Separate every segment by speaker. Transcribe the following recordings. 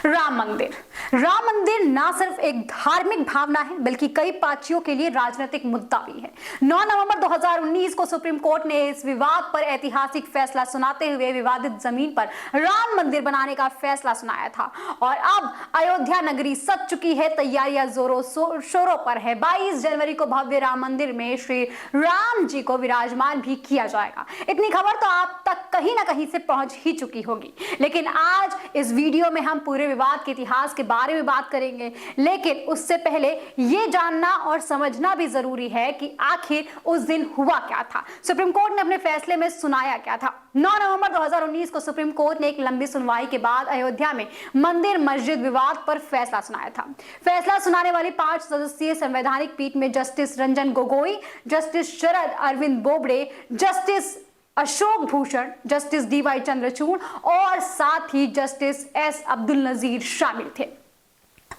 Speaker 1: राम मंदिर ना सिर्फ एक धार्मिक भावना है बल्कि कई पार्टियों के लिए राजनीतिक मुद्दा भी है। 9 नवंबर 2019 को सुप्रीम कोर्ट ने इस विवाद पर ऐतिहासिक फैसला सुनाते हुए विवादित जमीन पर राम मंदिर बनाने का फैसला सुनाया था और अब अयोध्या नगरी सज चुकी है। तैयारियां जोरों शोरों पर है। 22 जनवरी को भव्य राम मंदिर में श्री राम जी को विराजमान भी किया जाएगा। इतनी खबर तो आप तक कहीं ना कहीं से पहुंच ही चुकी होगी, लेकिन आज इस वीडियो में हम पूरे विवाद के इतिहास के बारे में बात करेंगे। लेकिन उससे पहले ये जानना और समझना भी जरूरी है कि आखिर उस दिन हुआ क्या था, सुप्रीम कोर्ट ने अपने फैसले में सुनाया क्या था। 9 नवंबर 2019 को सुप्रीम कोर्ट ने एक लंबी सुनवाई के बाद अयोध्या में मंदिर मस्जिद विवाद पर फैसला सुनाया था। फैसला सुनाने वाली 5 सदस्यीय संवैधानिक पीठ में justice Ranjan Gogoi, justice Sharad Arvind Bobde, justice Ashok Bhushan, justice DY Chandrachud और साथ ही जस्टिस एस अब्दुल नजीर शामिल थे।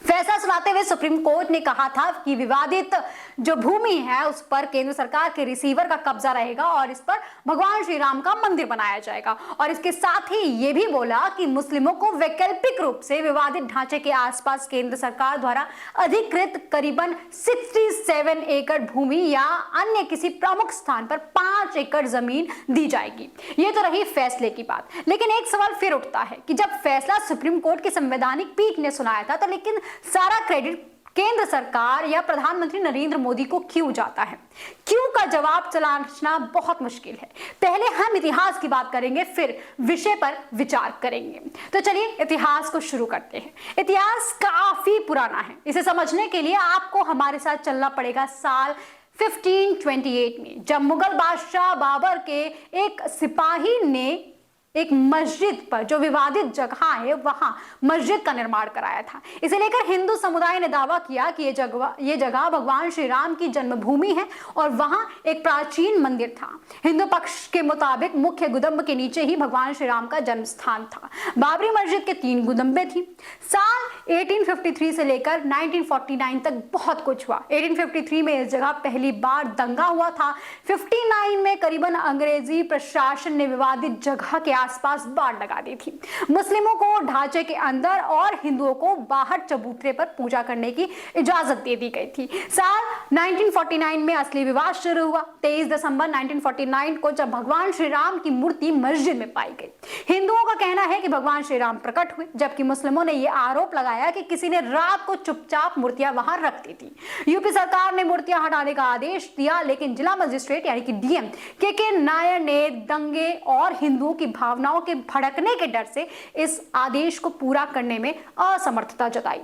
Speaker 1: फैसला सुनाते हुए सुप्रीम कोर्ट ने कहा था कि विवादित जो भूमि है उस पर केंद्र सरकार के रिसीवर का कब्जा रहेगा और इस पर भगवान श्री राम का मंदिर बनाया जाएगा। और इसके साथ ही ये भी बोला कि मुस्लिमों को वैकल्पिक रूप से विवादित ढांचे के आसपास केंद्र सरकार द्वारा अधिकृत करीबन 67 एकड़ भूमि या अन्य किसी प्रमुख स्थान पर 5 एकड़ जमीन दी जाएगी। ये तो रही फैसले की बात, लेकिन एक सवाल फिर उठता है कि जब फैसला सुप्रीम कोर्ट की संवैधानिक पीठ ने सुनाया था तो लेकिन सारा क्रेडिट केंद्र सरकार या प्रधानमंत्री नरेंद्र मोदी को क्यों जाता है? क्यों का जवाब तलाशना बहुत मुश्किल है। पहले हम इतिहास की बात करेंगे, फिर विषय पर विचार करेंगे। तो चलिए इतिहास को शुरू करते हैं। इतिहास काफी पुराना है। इसे समझने के लिए आपको हमारे साथ चलना पड़ेगा साल 1528 में, जब मुगल बादशाह बाबर के एक सिपाही ने एक मस्जिद पर जो विवादित जगह है वहां मस्जिद का निर्माण कराया था। इसे लेकर हिंदू समुदाय ने दावा किया कि ये जगह भगवान श्री राम की जन्मभूमि है और वहां एक प्राचीन मंदिर था। हिंदू पक्ष के मुताबिक मुख्य गुदम्ब के नीचे ही भगवान श्री राम का जन्म स्थान था। बाबरी मस्जिद के 3 गुदम्बे थी। साल 1853 से लेकर 1949 तक बहुत कुछ हुआ। 1853 में इस जगह पहली बार दंगा हुआ था। 59 में करीबन अंग्रेजी प्रशासन ने विवादित जगह के आसपास बाड़ लगा दी थी। मुस्लिमों को ढांचे के अंदर और हिंदुओं को बाहर चबूतरे पर पूजा करने की इजाजत दे दी गई थी। साल 1949 में असली विवाद शुरू हुआ। 23 दिसंबर 1949 को जब भगवान श्री राम की मूर्ति मस्जिद में पाई गई। हिंदुओं का कहना है कि भगवान श्री राम प्रकट हुए, जबकि मुस्लिमों ने यह आरोप लगाया कि किसी ने रात को चुपचाप मूर्तियां वहां रख दी थी। यूपी सरकार ने मूर्तियां हटाने का आदेश दिया, लेकिन जिला मजिस्ट्रेट यानी कि डीएम के नायर ने दंगे और हिंदुओं की भावनाओं के भड़कने के डर से इस आदेश को पूरा करने में असमर्थता जताई।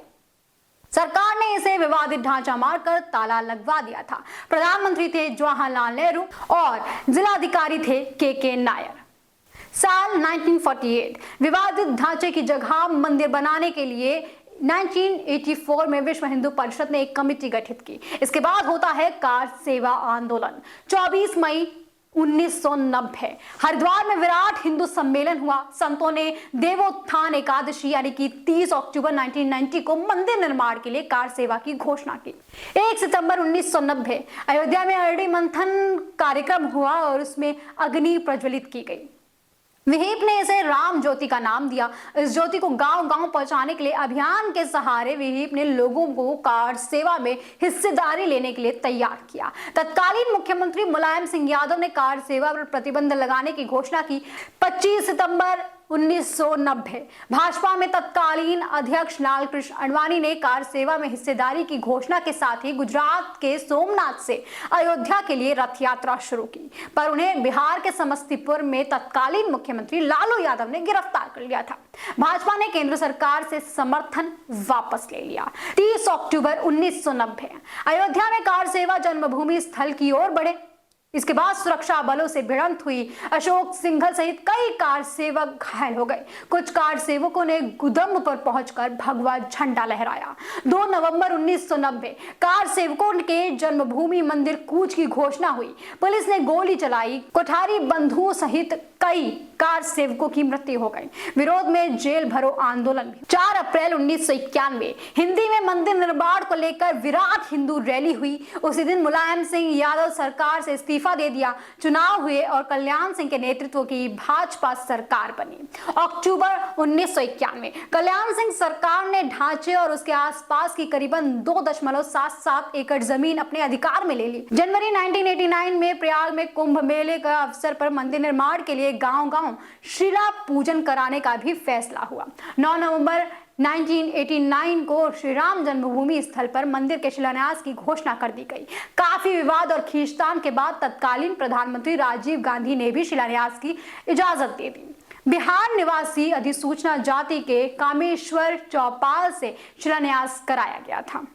Speaker 1: सरकार ने इसे विवादित ढांचा मारकर ताला लगवा दिया था। प्रधानमंत्री थे जवाहरलाल नेहरू और जिलाधिकारी थे के नायर। साल 1948 विवादित ढांचे की जगह मंदिर बनाने के लिए 1984 में विश्व हिंदू परिषद ने एक कमेटी गठित की। इसके बाद होता है कार सेवा आंदोलन। 24 मई 1990 हरिद्वार में विराट हिंदू सम्मेलन हुआ। संतों ने देवोत्थान एकादशी यानी कि 30 अक्टूबर 1990 को मंदिर निर्माण के लिए कार सेवा की घोषणा की। 1 सितंबर 1990 अयोध्या में अरडी मंथन कार्यक्रम हुआ और उसमें अग्नि प्रज्वलित की गई। विहिप ने इसे राम ज्योति का नाम दिया। इस ज्योति को गांव-गांव पहुंचाने के लिए अभियान के सहारे विहिप ने लोगों को कार सेवा में हिस्सेदारी लेने के लिए तैयार किया। तत्कालीन मुख्यमंत्री मुलायम सिंह यादव ने कार सेवा पर प्रतिबंध लगाने की घोषणा की। 25 सितंबर 1990 भाजपा में तत्कालीन अध्यक्ष लालकृष्ण आडवाणी ने कार सेवा में हिस्सेदारी की घोषणा के साथ ही गुजरात के सोमनाथ से अयोध्या के लिए रथ यात्रा शुरू की, पर उन्हें बिहार के समस्तीपुर में तत्कालीन मुख्यमंत्री लालू यादव ने गिरफ्तार कर लिया था। भाजपा ने केंद्र सरकार से समर्थन वापस ले लिया। 30 अक्टूबर 1990 अयोध्या में कार सेवा जन्मभूमि स्थल की ओर बढ़े। इसके बाद सुरक्षा बलों से भिड़ंत हुई। अशोक सिंघल सहित कई कार सेवक घायल हो गए। कुछ कार सेवकों ने गुदम्ब पर पहुंचकर भगवा झंडा लहराया। 2 नवंबर 1990 कार सेवकों के जन्मभूमि मंदिर कूच की घोषणा हुई। पुलिस ने गोली चलाई। कोठारी बंधुओं सहित कई कार सेवकों की मृत्यु हो गई। विरोध में जेल भरो आंदोलन भी। 4 अप्रैल 1991 हिंदी में मंदिर निर्माण को लेकर विराट हिंदू रैली हुई। उसी दिन मुलायम सिंह यादव सरकार से इस्तीफा दे दिया। चुनाव हुए और कल्याण सिंह के नेतृत्व की भाजपा सरकार बनी। अक्टूबर 1991 कल्याण सिंह सरकार ने ढांचे और उसके आसपास की करीबन 2.77 एकड़ जमीन अपने अधिकार में ले ली। जनवरी 1989 में प्रयाग में कुंभ मेले का अवसर पर मंदिर निर्माण के लिए गांव-गांव शिला पूजन कराने का भी फैसला हुआ। 9 नवंबर 1989 को श्री राम जन्मभूमि स्थल पर मंदिर के शिलान्यास की घोषणा कर दी गई। काफी विवाद और खींचतान के बाद तत्कालीन प्रधानमंत्री राजीव गांधी ने भी शिलान्यास की इजाजत दे दी। बिहार निवासी अधिसूचना जाति के कामेश्वर चौपाल से शिलान्यास कराया गया था।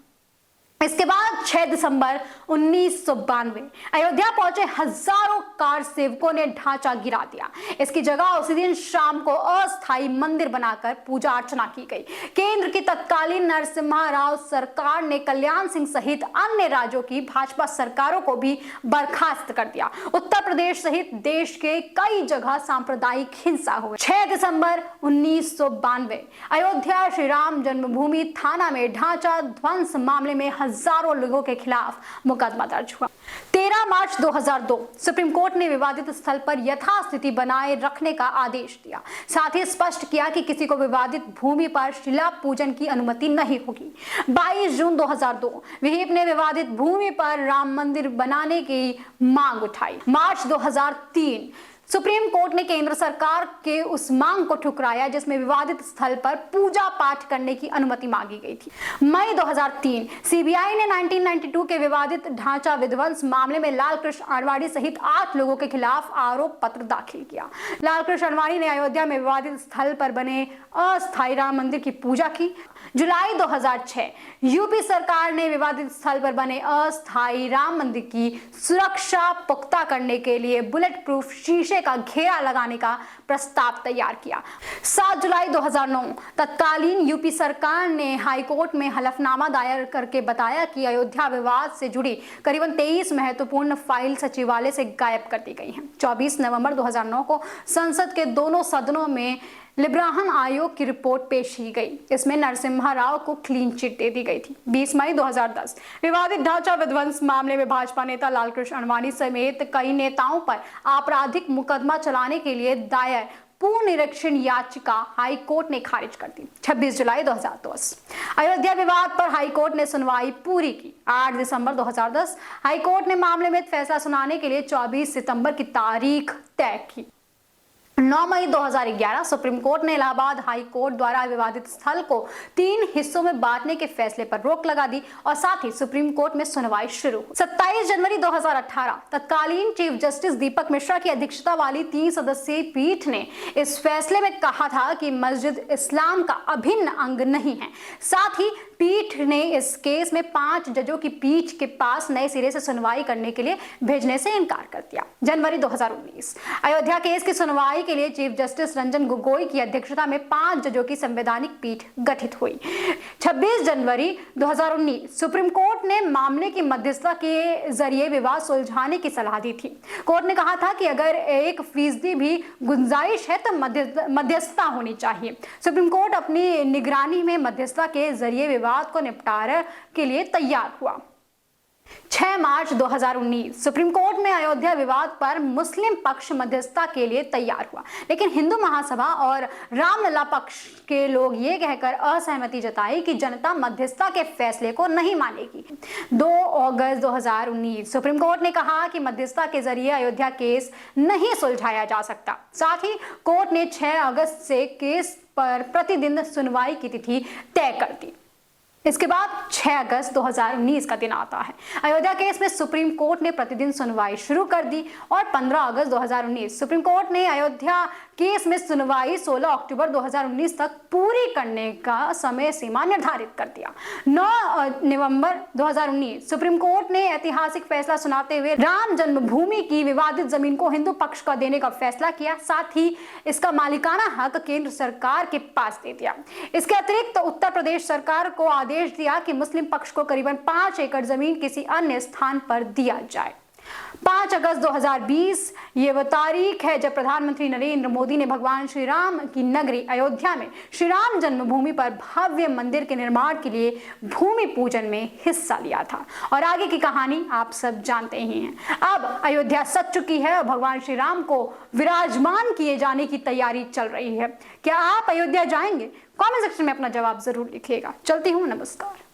Speaker 1: इसके बाद 6 दिसंबर 1992 अयोध्या पहुंचे हजारों कार सेवकों ने ढांचा गिरा दिया। इसकी जगह उसी दिन शाम को अस्थायी मंदिर बनाकर पूजा अर्चना की गई। केंद्र की तत्कालीन नरसिम्हा राव सरकार ने कल्याण सिंह सहित अन्य राज्यों की भाजपा सरकारों को भी बर्खास्त कर दिया। उत्तर प्रदेश सहित देश के कई जगह सांप्रदायिक हिंसा हुई। 6 दिसंबर 1992 अयोध्या श्री राम जन्मभूमि थाना में ढांचा ध्वंस मामले में हजारों लोगों के खिलाफ मुकदमा दर्ज हुआ। 13 मार्च 2002 सुप्रीम कोर्ट ने विवादित स्थल पर यथास्थिति बनाए रखने का आदेश दिया। साथ ही स्पष्ट किया कि किसी को विवादित भूमि पर शिला पूजन की अनुमति नहीं होगी। 22 जून 2002 विहिप ने विवादित भूमि पर राम मंदिर बनाने की मांग उठाई। मार्च 2003 सुप्रीम कोर्ट ने केंद्र सरकार के उस मांग को ठुकराया जिसमें विवादित स्थल पर पूजा पाठ करने की अनुमति मांगी गई थी। मई 2003 सीबीआई ने 1992 के विवादित ढांचा विध्वंस मामले में लालकृष्ण आडवाणी सहित 8 लोगों के खिलाफ आरोप पत्र दाखिल किया। लालकृष्ण आडवाणी ने अयोध्या में विवादित स्थल पर बने अस्थायी राम मंदिर की पूजा की। जुलाई 2006 यूपी सरकार ने विवादित स्थल पर बने अस्थायी राम मंदिर की सुरक्षा पुख्ता करने के लिए बुलेट प्रूफ शीशे का घेरा लगाने का प्रस्ताव तैयार किया। 7 जुलाई 2009 तत्कालीन यूपी सरकार ने हाईकोर्ट में हलफनामा दायर करके बताया कि अयोध्या विवाद से जुड़ी करीबन 23 महत्वपूर्ण फाइल सचिवालय से गायब कर दी गई हैं। 24 नवंबर 2009 को संसद के दोनों सदनों में लिब्राहन आयोग की रिपोर्ट पेश की गई। इसमें नरसिम्हा राव को क्लीन चिट दे दी गई थी। 20 मई 2010 विवादित ढांचा विध्वंस मामले में भाजपा नेता लालकृष्ण आडवाणी समेत कई नेताओं पर आपराधिक मुकदमा चलाने के लिए दायर पूर्ण निरीक्षण याचिका हाई कोर्ट ने खारिज कर दी। 26 जुलाई 2010 अयोध्या विवाद पर हाई कोर्ट ने सुनवाई पूरी की। 8 दिसंबर 2010 हाई कोर्ट ने मामले में फैसला सुनाने के लिए 24 सितंबर की तारीख तय की। 9 मई 2011 सुप्रीम कोर्ट ने इलाहाबाद हाई कोर्ट द्वारा विवादित स्थल को 3 हिस्सों में बांटने के फैसले पर रोक लगा दी और साथ ही सुप्रीम कोर्ट में सुनवाई शुरू हुई। 27 जनवरी 2018 तत्कालीन चीफ जस्टिस दीपक मिश्रा की अध्यक्षता वाली 3 सदस्यीय पीठ ने इस फैसले में कहा था कि मस्जिद इस्लाम का अभिन्न अंग नहीं है। साथ ही पीठ ने इस केस में 5 जजों की पीठ के पास नए सिरे से सुनवाई करने के लिए भेजने से इनकार कर दिया। जनवरी 2019 अयोध्या केस की सुनवाई के लिए चीफ जस्टिस रंजन गोगोई की अध्यक्षता में 5 जजों की संवैधानिक पीठ गठित हुई। 26 जनवरी 2019 सुप्रीम कोर्ट ने मामले की मध्यस्थता के जरिए विवाद सुलझाने की सलाह दी थी। कोर्ट ने कहा था कि अगर 1% भी गुंजाइश है तो मध्यस्थता होनी चाहिए। सुप्रीम कोर्ट अपनी निगरानी में मध्यस्थता के जरिए विवाद को निपटारे के लिए तैयार हुआ। 6 मार्च 2019 सुप्रीम कोर्ट में अयोध्या विवाद पर मुस्लिम पक्ष मध्यस्थता के लिए तैयार हुआ, लेकिन हिंदू महासभा और रामलला पक्ष के लोग ये कहकर असहमति जताई कि जनता मध्यस्थता के फैसले को नहीं मानेगी। 2 अगस्त 2019 सुप्रीम कोर्ट ने कहा कि मध्यस्थता के जरिए अयोध्या केस नहीं सुलझाया जा सकता। साथ ही कोर्ट ने 6 अगस्त से केस पर प्रतिदिन सुनवाई की तिथि तय कर दी। इसके बाद 6 अगस्त 2019 का दिन आता है। अयोध्या केस में सुप्रीम कोर्ट ने प्रतिदिन सुनवाई शुरू कर दी और 15 अगस्त 2019 सुप्रीम कोर्ट ने अयोध्या केस में सुनवाई 16 अक्टूबर 2019 तक पूरी करने का समय सीमा निर्धारित कर दिया। 9 नवंबर 2019 सुप्रीम कोर्ट ने ऐतिहासिक फैसला सुनाते हुए राम जन्मभूमि की विवादित जमीन को हिंदू पक्ष का देने का फैसला किया। साथ ही इसका मालिकाना हक केंद्र सरकार के पास दे दिया। इसके अतिरिक्त उत्तर प्रदेश सरकार को आदेश दिया कि मुस्लिम पक्ष को करीबन 5 एकड़ जमीन किसी अन्य स्थान पर दिया जाए। 5 अगस्त 2020 ये वो तारीख है जब प्रधानमंत्री नरेंद्र मोदी ने भगवान श्री राम की नगरी अयोध्या में श्री राम जन्मभूमि पर भव्य मंदिर के निर्माण के लिए भूमि पूजन में हिस्सा लिया था। और आगे की कहानी आप सब जानते ही हैं। अब अयोध्या सज चुकी है और भगवान श्री राम को विराजमान किए जाने की तैयारी चल रही है। क्या आप अयोध्या जाएंगे? कमेंट सेक्शन में अपना जवाब जरूर लिखिएगा। चलती हूँ, नमस्कार।